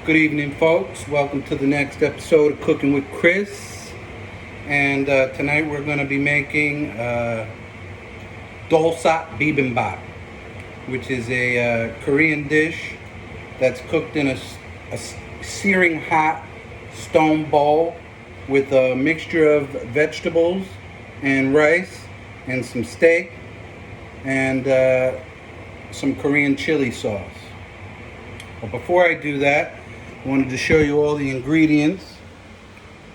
Good evening, folks. Welcome to the next episode of Cooking with Chris. And tonight we're going to be making Dolsot Bibimbap, which is a Korean dish that's cooked in a searing hot stone bowl with a mixture of vegetables and rice and some steak and some Korean chili sauce. But before I do that, I wanted to show you all the ingredients.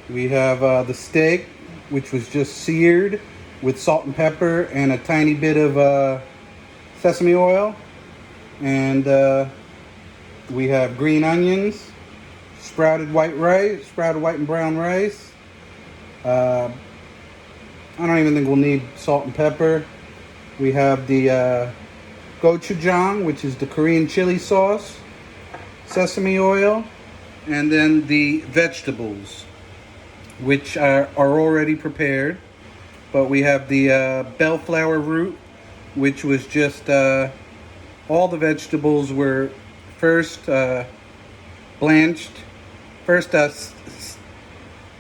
We have the steak, which was just seared with salt and pepper and a tiny bit of sesame oil. And we have green onions, sprouted white and brown rice. I don't even think we'll need salt and pepper. We have the gochujang, which is the Korean chili sauce, sesame oil, and then the vegetables, which are already prepared. But we have the bellflower root, which was just all the vegetables were first blanched, first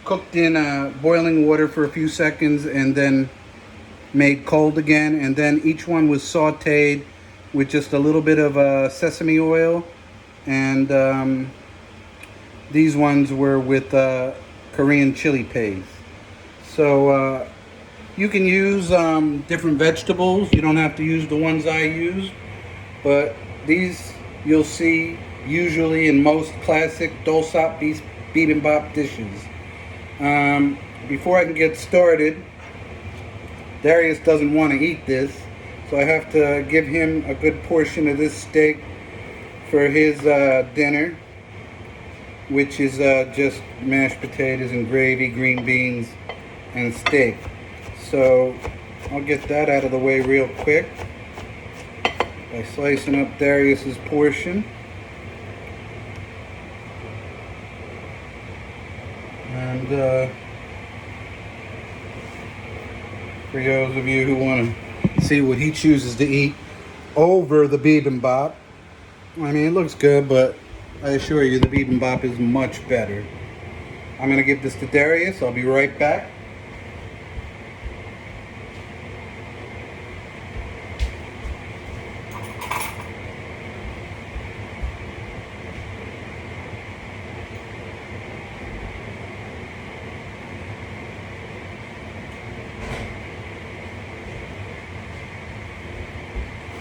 cooked in boiling water for a few seconds and then made cold again, and then each one was sauteed with just a little bit of sesame oil, and these ones were with Korean chili paste. So you can use different vegetables. You don't have to use the ones I use, but these you'll see usually in most classic Dolsot Bibimbap dishes. Before I can get started, Darius doesn't want to eat this, so I have to give him a good portion of this steak for his dinner, which is just mashed potatoes and gravy, green beans, and steak. So I'll get that out of the way real quick by slicing up Darius's portion. And for those of you who want to see what he chooses to eat over the bibimbap, I mean, it looks good, but I assure you the bibimbap is much better. I'm going to give this to Darius. I'll be right back.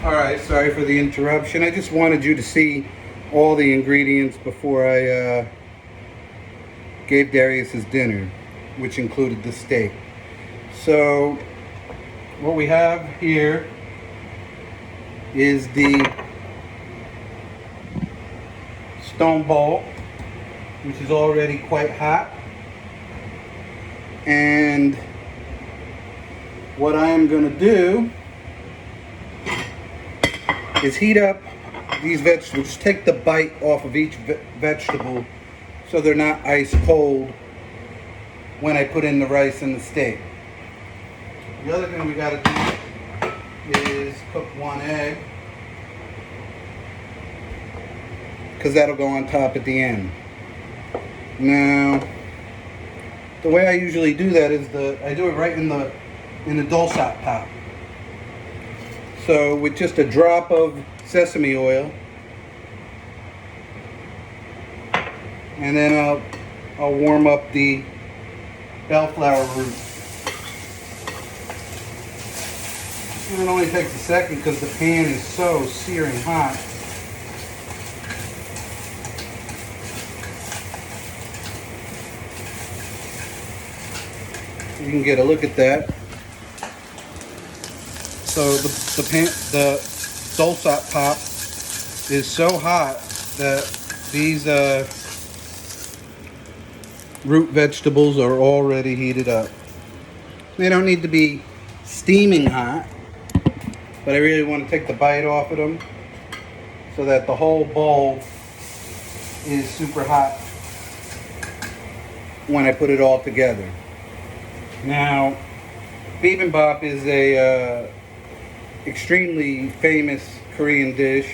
Alright, sorry for the interruption. I just wanted you to see all the ingredients before I gave Darius his dinner, which included the steak. So what we have here is the stone bowl, which is already quite hot. And what I am going to do is heat up these vegetables. Just take the bite off of each vegetable so they're not ice cold when I put in the rice and the steak. The other thing we got to do is cook one egg, because that'll go on top at the end. Now, the way I usually do that is I do it right in the Dolsot pot. So with just a drop of sesame oil, and then I'll warm up the bellflower root. And it only takes a second because the pan is so searing hot. You can get a look at that. So the Dolsot pot is so hot that these root vegetables are already heated up. They don't need to be steaming hot, but I really want to take the bite off of them so that the whole bowl is super hot when I put it all together. Now, bibimbap is a extremely famous Korean dish.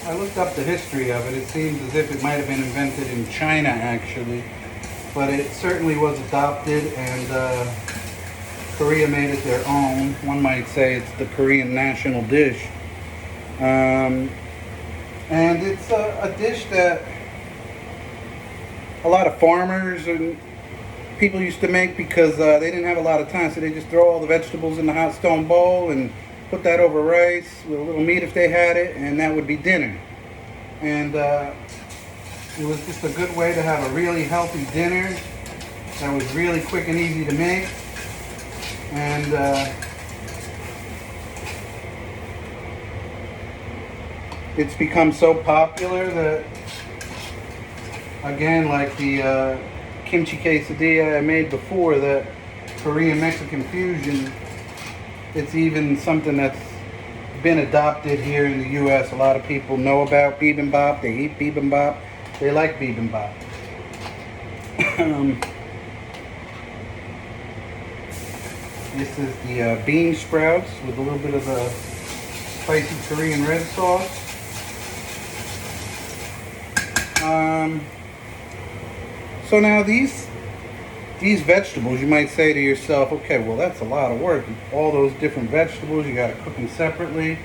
I looked up the history of it. It seems as if it might have been invented in China, actually. But it certainly was adopted, and Korea made it their own. One might say it's the Korean national dish. And it's a dish that a lot of farmers and people used to make because they didn't have a lot of time, so they just throw all the vegetables in the hot stone bowl and put that over rice with a little meat if they had it, and that would be dinner. And it was just a good way to have a really healthy dinner that was really quick and easy to make. And it's become so popular that, again, like the kimchi quesadilla I made before, that Korean Mexican fusion, it's even something that's been adopted here in the U.S. A lot of people know about bibimbap. They eat bibimbap. They like bibimbap. This is the bean sprouts with a little bit of the spicy Korean red sauce. So now these vegetables, you might say to yourself, okay, well, that's a lot of work. All those different vegetables, you got to cook them separately.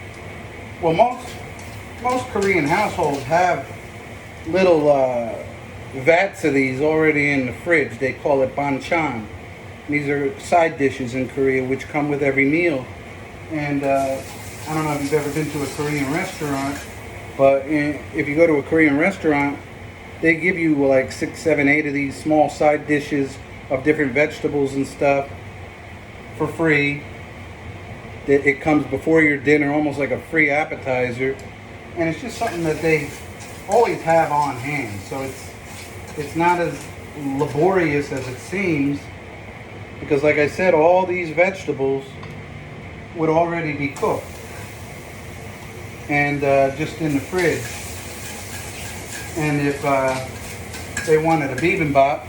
Well, most Korean households have little vats of these already in the fridge. They call it banchan. These are side dishes in Korea which come with every meal. And I don't know if you've ever been to a Korean restaurant, but if you go to a Korean restaurant, they give you like 6, 7, 8 of these small side dishes of different vegetables and stuff for free. It comes before your dinner, almost like a free appetizer. And it's just something that they always have on hand. So it's not as laborious as it seems, because like I said, all these vegetables would already be cooked and just in the fridge. And if they wanted a bibimbap,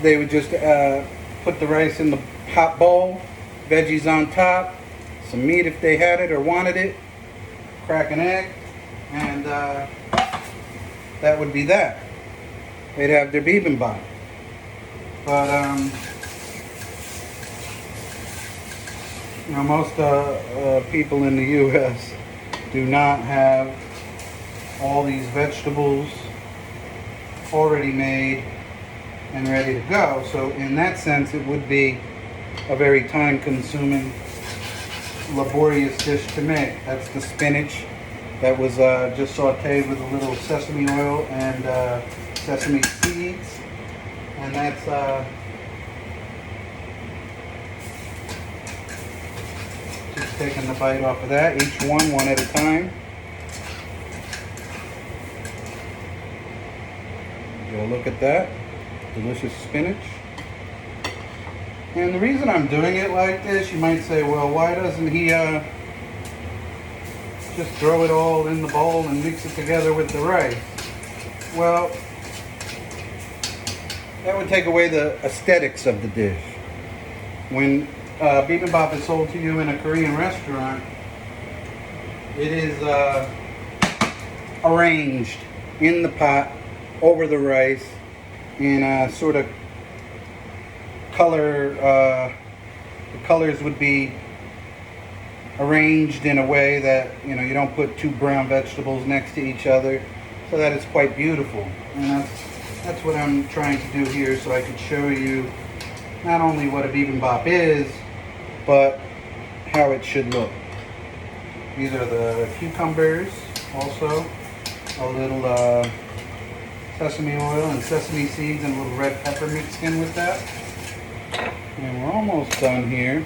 they would just put the rice in the hot bowl, veggies on top, some meat if they had it or wanted it, crack an egg, and that would be that. They'd have their bibimbap. But most people in the U.S. do not have all these vegetables already made and ready to go. So in that sense, it would be a very time-consuming, laborious dish to make. That's the spinach that was just sauteed with a little sesame oil and sesame seeds. And that's just taking the bite off of that, each one at a time. Look at that, delicious spinach. And the reason I'm doing it like this, you might say, well, why doesn't he just throw it all in the bowl and mix it together with the rice? Well, that would take away the aesthetics of the dish. When bibimbap is sold to you in a Korean restaurant, it is arranged in the pot over the rice in a sort of color. The colors would be arranged in a way that you don't put two brown vegetables next to each other, so that it's quite beautiful. And that's what I'm trying to do here, so I could show you not only what a bibimbap is, but how it should look. These are the cucumbers, also a little sesame oil and sesame seeds and a little red pepper mixed in with that. And we're almost done here.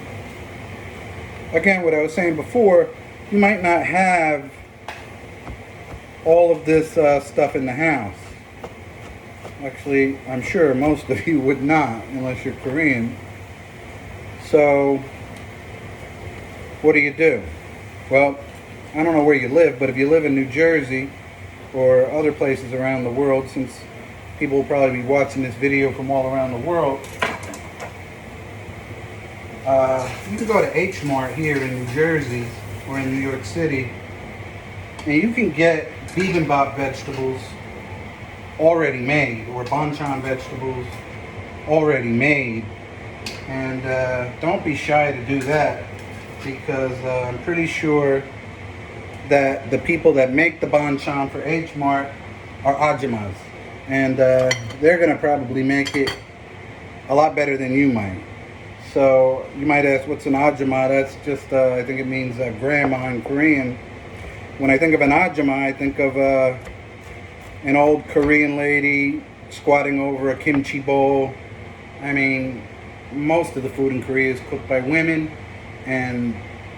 Again, what I was saying before, you might not have all of this stuff in the house. Actually, I'm sure most of you would not, unless you're Korean. So, what do? Well, I don't know where you live, but if you live in New Jersey or other places around the world, since people will probably be watching this video from all around the world, you can go to H Mart here in New Jersey or in New York City And you can get bibimbap vegetables already made, or banchan vegetables already made. And don't be shy to do that, because I'm pretty sure that the people that make the banchan for H Mart are ajumas. And they're going to probably make it a lot better than you might. So you might ask, what's an ajuma? That's just, I think it means grandma in Korean. When I think of an ajuma, I think of an old Korean lady squatting over a kimchi bowl. I mean, most of the food in Korea is cooked by women, and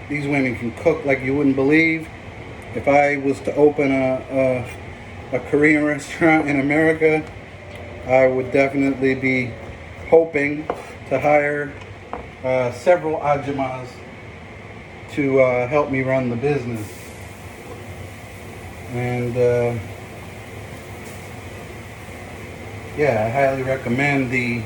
these women can cook like you wouldn't believe. If I was to open a Korean restaurant in America, I would definitely be hoping to hire several ajumas to help me run the business. And yeah, I highly recommend the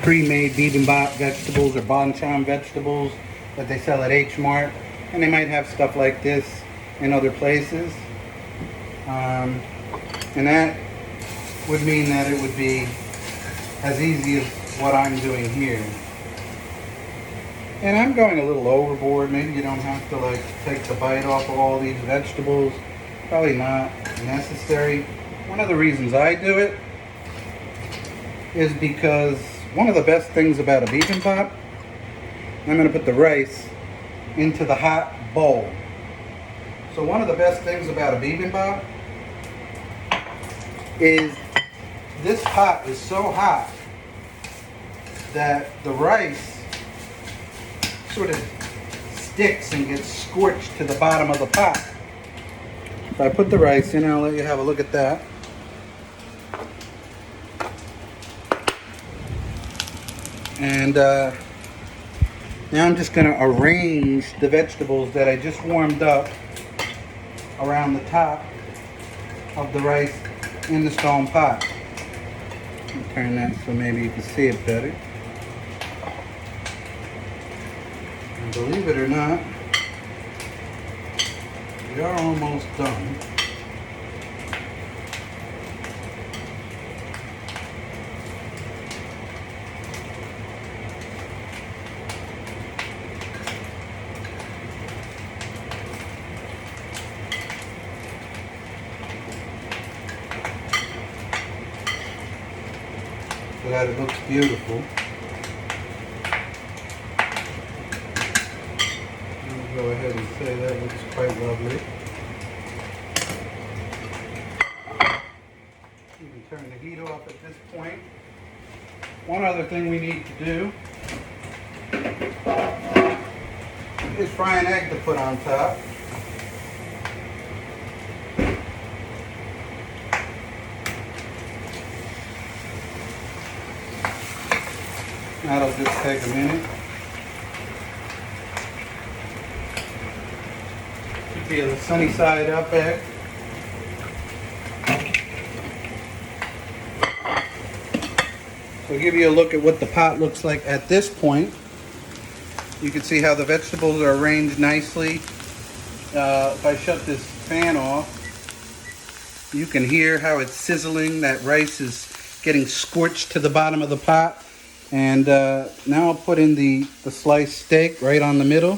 pre-made bibimbap vegetables or banchan vegetables that they sell at H Mart, and they might have stuff like this in other places. And that would mean that it would be as easy as what I'm doing here. And I'm going a little overboard. Maybe you don't have to like take the bite off of all these vegetables. Probably not necessary. One of the reasons I do it is because one of the best things about a bibimbap, I'm going to put the rice into the hot bowl. So one of the best things about a bibimbap is this pot is so hot that the rice sort of sticks and gets scorched to the bottom of the pot. So I put the rice in, and I'll let you have a look at that. And now I'm just going to arrange the vegetables that I just warmed up around the top of the rice in the stone pot. I'll turn that so maybe you can see it better. And believe it or not, we are almost done. So that it looks beautiful. I'll go ahead and say that looks quite lovely. You can turn the heat off at this point. One other thing we need to do is fry an egg to put on top. That'll just take a minute. Should be a sunny side up egg. So I'll give you a look at what the pot looks like at this point. You can see how the vegetables are arranged nicely. If I shut this fan off, you can hear how it's sizzling. That rice is getting scorched to the bottom of the pot. And now I'll put in the sliced steak right on the middle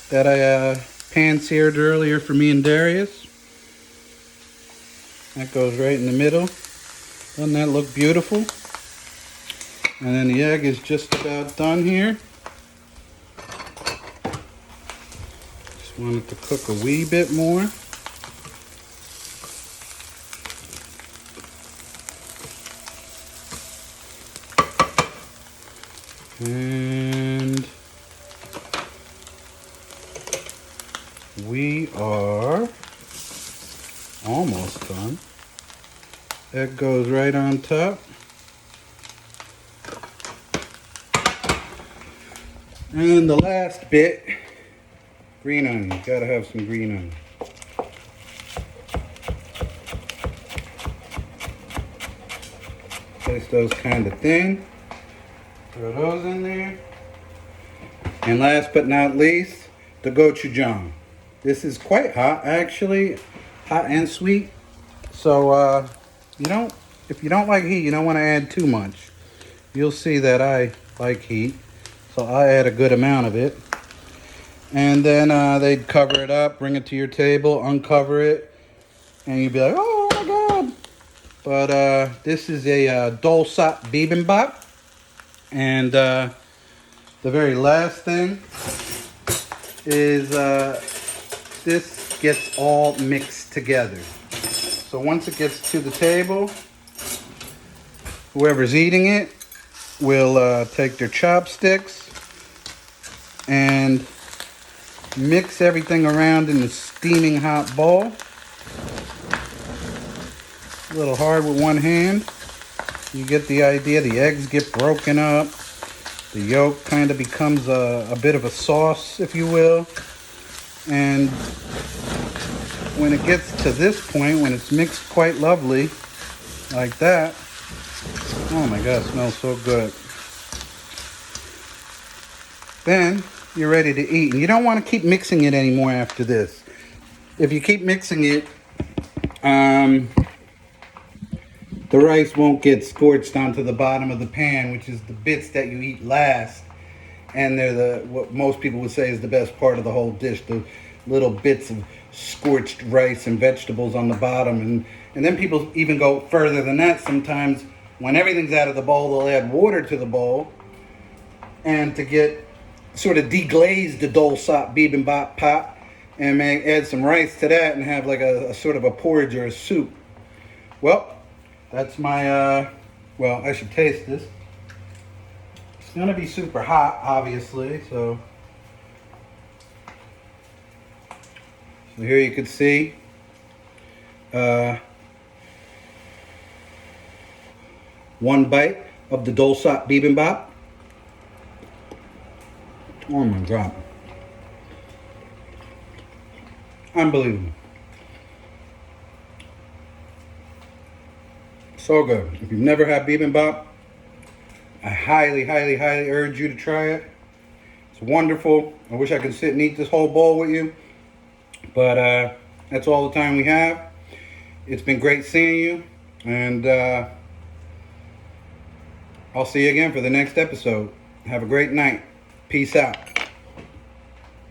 that I pan-seared earlier for me and Darius. That goes right in the middle. Doesn't that look beautiful? And then the egg is just about done here. Just want it to cook a wee bit more. And we are almost done. Egg goes right on top. And the last bit, green onion. Gotta have some green onion. Place those kind of thin. Throw those in there. And last but not least, the gochujang. This is quite hot, actually, hot and sweet. So if you don't like heat, you don't want to add too much. You'll see that I like heat, so I add a good amount of it. And then they'd cover it up, bring it to your table, uncover it, and you'd be like, oh my God. But this is a Dolsot Bibimbap. And the very last thing is this gets all mixed together. So once it gets to the table, whoever's eating it will take their chopsticks and mix everything around in the steaming hot bowl. A little hard with one hand. You get the idea. The eggs get broken up. The yolk kind of becomes a bit of a sauce, if you will. And when it gets to this point, when it's mixed quite lovely, like that, oh my God, it smells so good. Then you're ready to eat. And you don't want to keep mixing it anymore after this. If you keep mixing it, the rice won't get scorched onto the bottom of the pan, which is the bits that you eat last. And they're what most people would say is the best part of the whole dish, the little bits of scorched rice and vegetables on the bottom. And then people even go further than that. Sometimes when everything's out of the bowl, they'll add water to the bowl. And to get sort of deglaze the Dolsot Bibimbap pot, and add some rice to that and have like a sort of a porridge or a soup. Well, that's my, well, I should taste this. It's going to be super hot, obviously, so here you can see one bite of the Dolsot Bibimbap. Oh my God. Unbelievable. So good. If you've never had bibimbap, I highly, highly, highly urge you to try it. It's wonderful. I wish I could sit and eat this whole bowl with you. But that's all the time we have. It's been great seeing you. And I'll see you again for the next episode. Have a great night. Peace out.